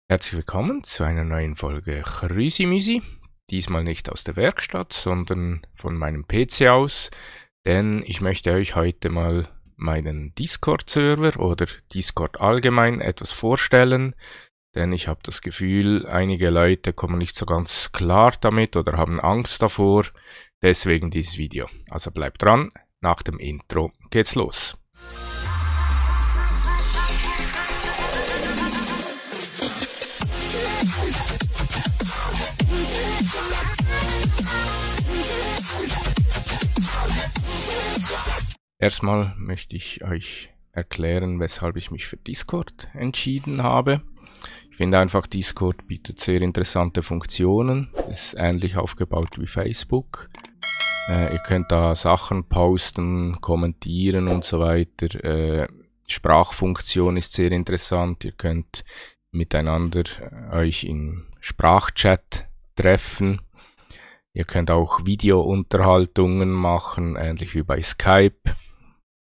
Herzlich willkommen zu einer neuen Folge Chrüsimüsi. Diesmal nicht aus der Werkstatt, sondern von meinem PC aus, denn ich möchte euch heute mal meinen Discord-Server oder Discord allgemein etwas vorstellen, denn ich habe das Gefühl, einige Leute kommen nicht so ganz klar damit oder haben Angst davor, deswegen dieses Video. Also bleibt dran, nach dem Intro geht's los. Erstmal möchte ich euch erklären, weshalb ich mich für Discord entschieden habe. Ich finde einfach, Discord bietet sehr interessante Funktionen, ist ähnlich aufgebaut wie Facebook. Ihr könnt da Sachen posten, kommentieren und so weiter. Sprachfunktion ist sehr interessant, ihr könnt miteinander euch im Sprachchat treffen. Ihr könnt auch Videounterhaltungen machen, ähnlich wie bei Skype.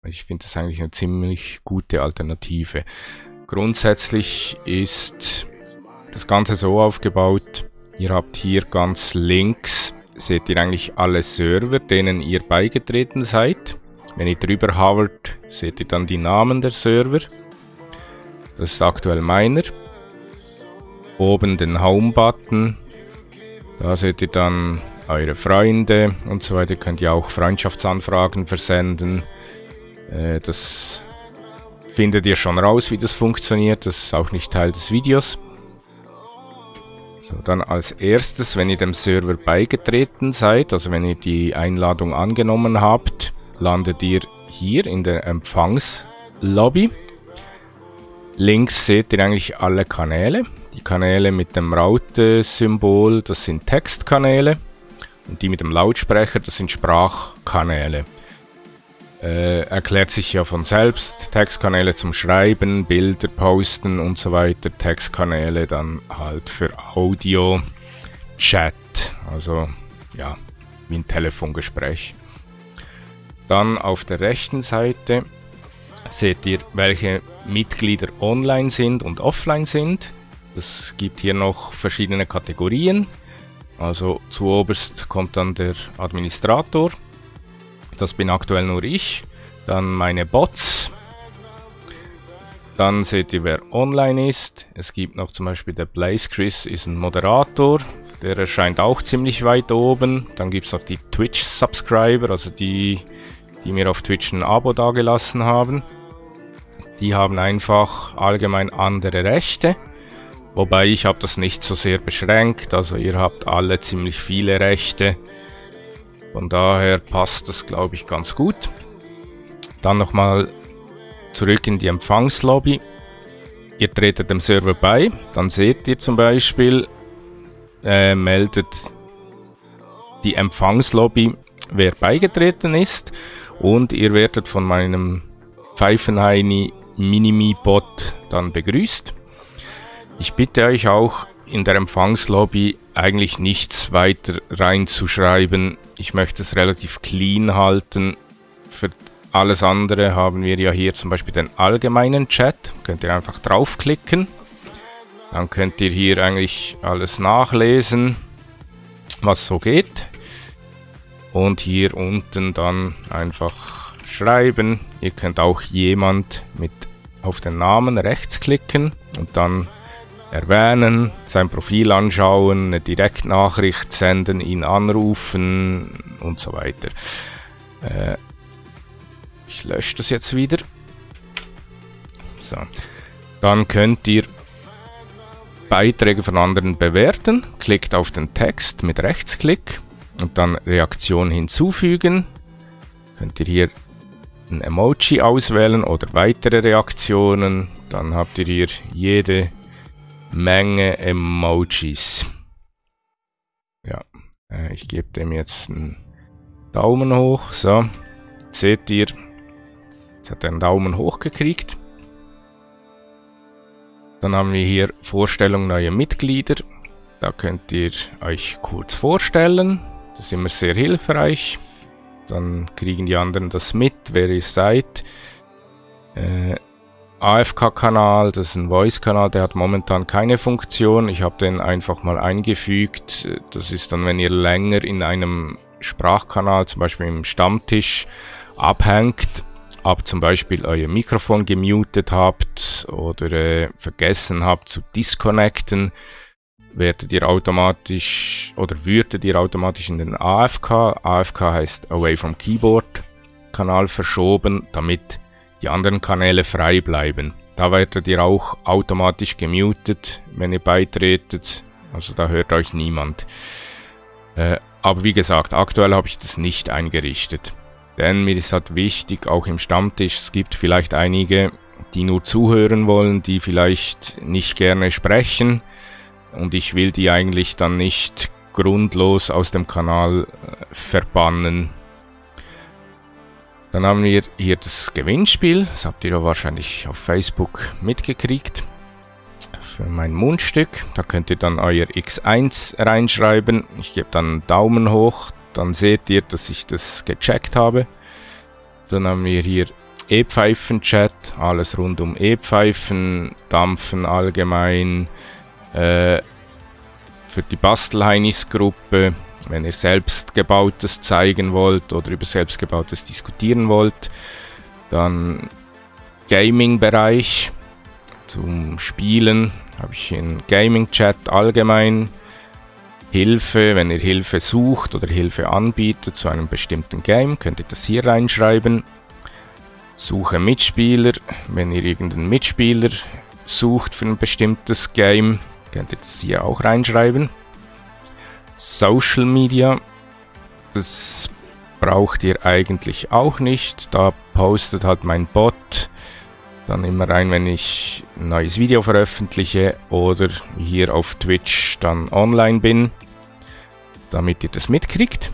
Ich finde das eigentlich eine ziemlich gute Alternative. Grundsätzlich ist das Ganze so aufgebaut, ihr habt hier ganz links, seht ihr eigentlich alle Server, denen ihr beigetreten seid. Wenn ihr drüber hovert, seht ihr dann die Namen der Server. Das ist aktuell meiner. Oben den Home-Button, da seht ihr dann eure Freunde und so weiter. Könnt ihr auch Freundschaftsanfragen versenden. Das findet ihr schon raus, wie das funktioniert. Das ist auch nicht Teil des Videos. So, dann als erstes, wenn ihr dem Server beigetreten seid, also wenn ihr die Einladung angenommen habt, landet ihr hier in der Empfangslobby. Links seht ihr eigentlich alle Kanäle. Die Kanäle mit dem Raute-Symbol, das sind Textkanäle. Und die mit dem Lautsprecher, das sind Sprachkanäle. Erklärt sich ja von selbst. Textkanäle zum Schreiben, Bilder posten und so weiter. Textkanäle dann halt für Audio, Chat, also ja, wie ein Telefongespräch. Dann auf der rechten Seite seht ihr, welche Mitglieder online sind und offline sind. Es gibt hier noch verschiedene Kategorien. Also zuoberst kommt dann der Administrator. Das bin aktuell nur ich. Dann meine Bots. Dann seht ihr, wer online ist. Es gibt noch zum Beispiel der Blaze Chris, ist ein Moderator. Der erscheint auch ziemlich weit oben. Dann gibt es noch die Twitch-Subscriber, also die mir auf Twitch ein Abo dagelassen haben. Die haben einfach allgemein andere Rechte. Wobei ich habe das nicht so sehr beschränkt. Also ihr habt alle ziemlich viele Rechte. Von daher passt das, glaube ich, ganz gut. Dann nochmal zurück in die Empfangslobby. Ihr tretet dem Server bei. Dann seht ihr zum Beispiel, meldet die Empfangslobby, wer beigetreten ist. Und ihr werdet von meinem Pfeifenheini Minimi-Bot dann begrüßt. Ich bitte euch auch, in der Empfangslobby eigentlich nichts weiter reinzuschreiben. Ich möchte es relativ clean halten. Für alles andere haben wir ja hier zum Beispiel den allgemeinen Chat. Könnt ihr einfach draufklicken. Dann könnt ihr hier eigentlich alles nachlesen, was so geht. Und hier unten dann einfach schreiben. Ihr könnt auch jemand mit auf den Namen rechts klicken und dann erwähnen, sein Profil anschauen, eine Direktnachricht senden, ihn anrufen und so weiter. Ich lösche das jetzt wieder. So. Dann könnt ihr Beiträge von anderen bewerten. Klickt auf den Text mit Rechtsklick und dann Reaktion hinzufügen. Könnt ihr hier ein Emoji auswählen oder weitere Reaktionen. Dann habt ihr hier jede Menge Emojis. Ja, ich gebe dem jetzt einen Daumen hoch. So, seht ihr, jetzt hat er einen Daumen hoch gekriegt. Dann haben wir hier Vorstellung neuer Mitglieder. Da könnt ihr euch kurz vorstellen. Das ist immer sehr hilfreich. Dann kriegen die anderen das mit, wer ihr seid. AFK-Kanal, das ist ein Voice-Kanal, der hat momentan keine Funktion. Ich habe den einfach mal eingefügt. Das ist dann, wenn ihr länger in einem Sprachkanal, zum Beispiel im Stammtisch, abhängt, aber zum Beispiel euer Mikrofon gemutet habt oder vergessen habt zu disconnecten, würdet ihr automatisch in den AFK, AFK heißt Away from Keyboard, Kanal verschoben, damit die anderen Kanäle frei bleiben. Da werdet ihr auch automatisch gemutet, wenn ihr beitretet, also da hört euch niemand. Aber wie gesagt, aktuell habe ich das nicht eingerichtet. Denn mir ist halt wichtig, auch im Stammtisch, es gibt vielleicht einige, die nur zuhören wollen, die vielleicht nicht gerne sprechen. Und ich will die eigentlich dann nicht grundlos aus dem Kanal verbannen. Dann haben wir hier das Gewinnspiel, das habt ihr ja wahrscheinlich auf Facebook mitgekriegt, für mein Mundstück. Da könnt ihr dann euer X1 reinschreiben, ich gebe dann einen Daumen hoch, dann seht ihr, dass ich das gecheckt habe. Dann haben wir hier E-Pfeifen-Chat, alles rund um E-Pfeifen, Dampfen allgemein, für die Bastelheinis-Gruppe, wenn ihr selbstgebautes zeigen wollt oder über selbstgebautes diskutieren wollt. Dann Gaming-Bereich, zum Spielen habe ich einen Gaming-Chat allgemein. Hilfe, wenn ihr Hilfe sucht oder Hilfe anbietet zu einem bestimmten Game, könnt ihr das hier reinschreiben. Suche Mitspieler, wenn ihr irgendeinen Mitspieler sucht für ein bestimmtes Game, könnt ihr das hier auch reinschreiben. Social Media, das braucht ihr eigentlich auch nicht, da postet halt mein Bot dann immer rein, wenn ich ein neues Video veröffentliche oder hier auf Twitch dann online bin, damit ihr das mitkriegt.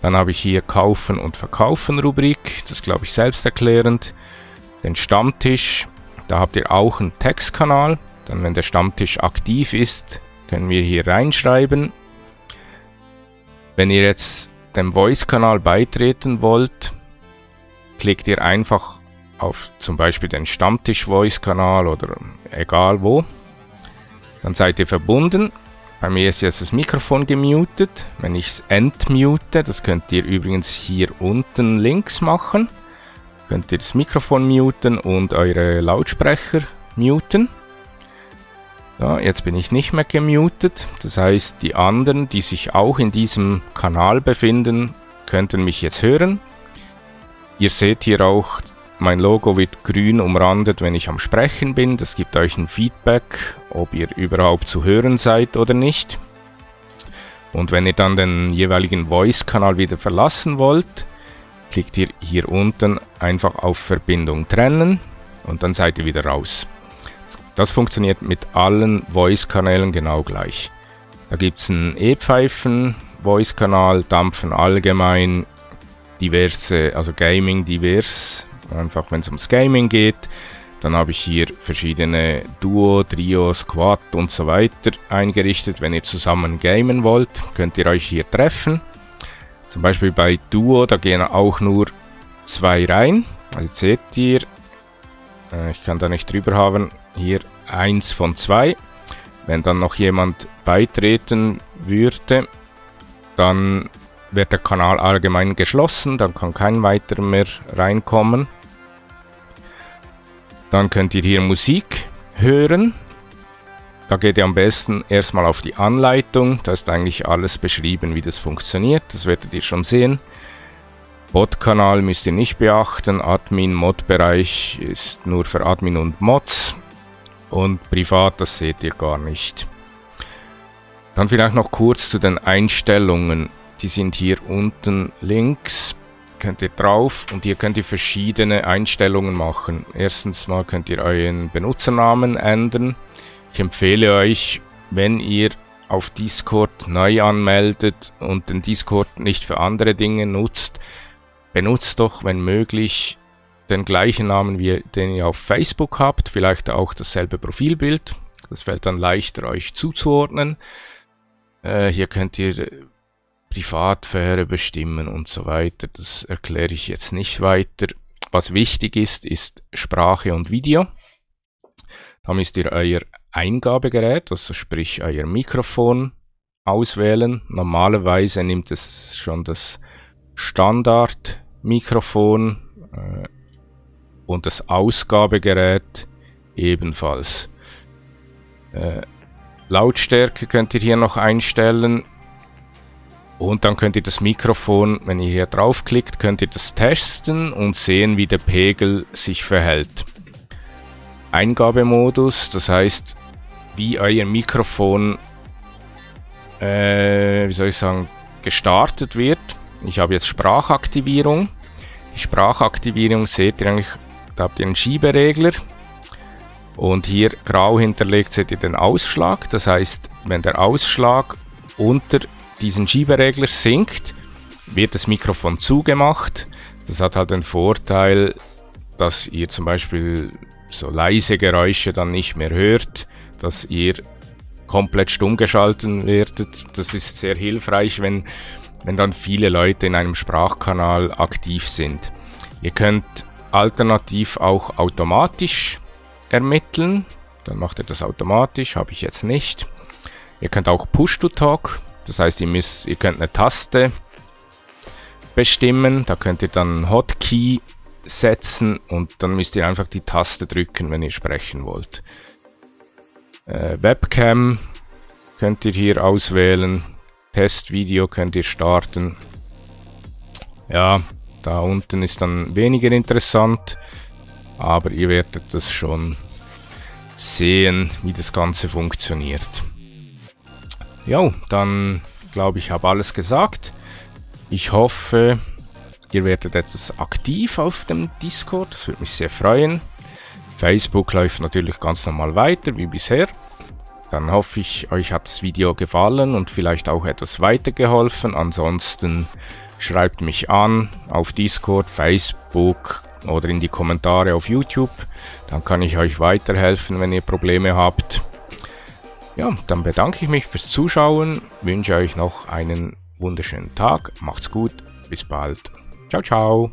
Dann habe ich hier Kaufen und Verkaufen Rubrik, das glaube ich selbsterklärend. Den Stammtisch, da habt ihr auch einen Textkanal, dann wenn der Stammtisch aktiv ist, können wir hier reinschreiben. Wenn ihr jetzt dem Voice-Kanal beitreten wollt, klickt ihr einfach auf zum Beispiel den Stammtisch-Voice-Kanal oder egal wo. Dann seid ihr verbunden. Bei mir ist jetzt das Mikrofon gemutet. Wenn ich es entmute, das könnt ihr übrigens hier unten links machen, könnt ihr das Mikrofon muten und eure Lautsprecher muten. Ja, jetzt bin ich nicht mehr gemutet, das heißt, die anderen, die sich auch in diesem Kanal befinden, könnten mich jetzt hören. Ihr seht hier auch, mein Logo wird grün umrandet, wenn ich am Sprechen bin. Das gibt euch ein Feedback, ob ihr überhaupt zu hören seid oder nicht. Und wenn ihr dann den jeweiligen Voice-Kanal wieder verlassen wollt, klickt ihr hier unten einfach auf Verbindung trennen und dann seid ihr wieder raus. Das funktioniert mit allen Voice-Kanälen genau gleich. Da gibt es einen E-Pfeifen-Voice-Kanal, Dampfen allgemein, diverse, also Gaming divers, einfach wenn es ums Gaming geht. Dann habe ich hier verschiedene Duo, Trio, Squad und so weiter eingerichtet. Wenn ihr zusammen gamen wollt, könnt ihr euch hier treffen. Zum Beispiel bei Duo, da gehen auch nur 2 rein. Also seht ihr, ich kann da nicht drüber haben, hier 1 von 2. Wenn dann noch jemand beitreten würde, dann wird der Kanal allgemein geschlossen, dann kann kein weiterer mehr reinkommen. Dann könnt ihr hier Musik hören. Da geht ihr am besten erstmal auf die Anleitung, da ist eigentlich alles beschrieben, wie das funktioniert, das werdet ihr schon sehen. Bot-Kanal müsst ihr nicht beachten, Admin-Mod-Bereich ist nur für Admin und Mods und privat, das seht ihr gar nicht. Dann vielleicht noch kurz zu den Einstellungen, die sind hier unten links, könnt ihr drauf und hier könnt ihr verschiedene Einstellungen machen. Erstens mal könnt ihr euren Benutzernamen ändern. Ich empfehle euch, wenn ihr auf Discord neu anmeldet und den Discord nicht für andere Dinge nutzt, benutzt doch, wenn möglich, den gleichen Namen, wie den ihr auf Facebook habt, vielleicht auch dasselbe Profilbild. Das fällt dann leichter, euch zuzuordnen. Hier könnt ihr Privatsphäre bestimmen und so weiter. Das erkläre ich jetzt nicht weiter. Was wichtig ist, ist Sprache und Video. Da müsst ihr euer Eingabegerät, also sprich euer Mikrofon, auswählen. Normalerweise nimmt es schon das Standardmikrofon und das Ausgabegerät ebenfalls. Lautstärke könnt ihr hier noch einstellen. Und dann könnt ihr das Mikrofon, wenn ihr hier draufklickt, könnt ihr das testen und sehen, wie der Pegel sich verhält. Eingabemodus, das heißt, wie euer Mikrofon, wie soll ich sagen, gestartet wird. Ich habe jetzt Sprachaktivierung. Die Sprachaktivierung seht ihr eigentlich, da habt ihr einen Schieberegler. Und hier grau hinterlegt seht ihr den Ausschlag. Das heißt, wenn der Ausschlag unter diesen Schieberegler sinkt, wird das Mikrofon zugemacht. Das hat halt den Vorteil, dass ihr zum Beispiel so leise Geräusche dann nicht mehr hört, dass ihr komplett stumm geschalten werdet. Das ist sehr hilfreich, wenn dann viele Leute in einem Sprachkanal aktiv sind. Ihr könnt alternativ auch automatisch ermitteln. Dann macht ihr das automatisch, habe ich jetzt nicht. Ihr könnt auch Push-to-Talk. Das heißt, ihr könnt eine Taste bestimmen, da könnt ihr dann Hotkey setzen und dann müsst ihr einfach die Taste drücken, wenn ihr sprechen wollt. Webcam könnt ihr hier auswählen, Testvideo könnt ihr starten. Ja, da unten ist dann weniger interessant, aber ihr werdet das schon sehen, wie das Ganze funktioniert. Ja, dann glaube ich, habe alles gesagt. Ich hoffe, ihr werdet etwas aktiv auf dem Discord. Das würde mich sehr freuen. Facebook läuft natürlich ganz normal weiter, wie bisher. Dann hoffe ich, euch hat das Video gefallen und vielleicht auch etwas weitergeholfen. Ansonsten schreibt mich an auf Discord, Facebook oder in die Kommentare auf YouTube. Dann kann ich euch weiterhelfen, wenn ihr Probleme habt. Ja, dann bedanke ich mich fürs Zuschauen, wünsche euch noch einen wunderschönen Tag, macht's gut, bis bald. Ciao, ciao.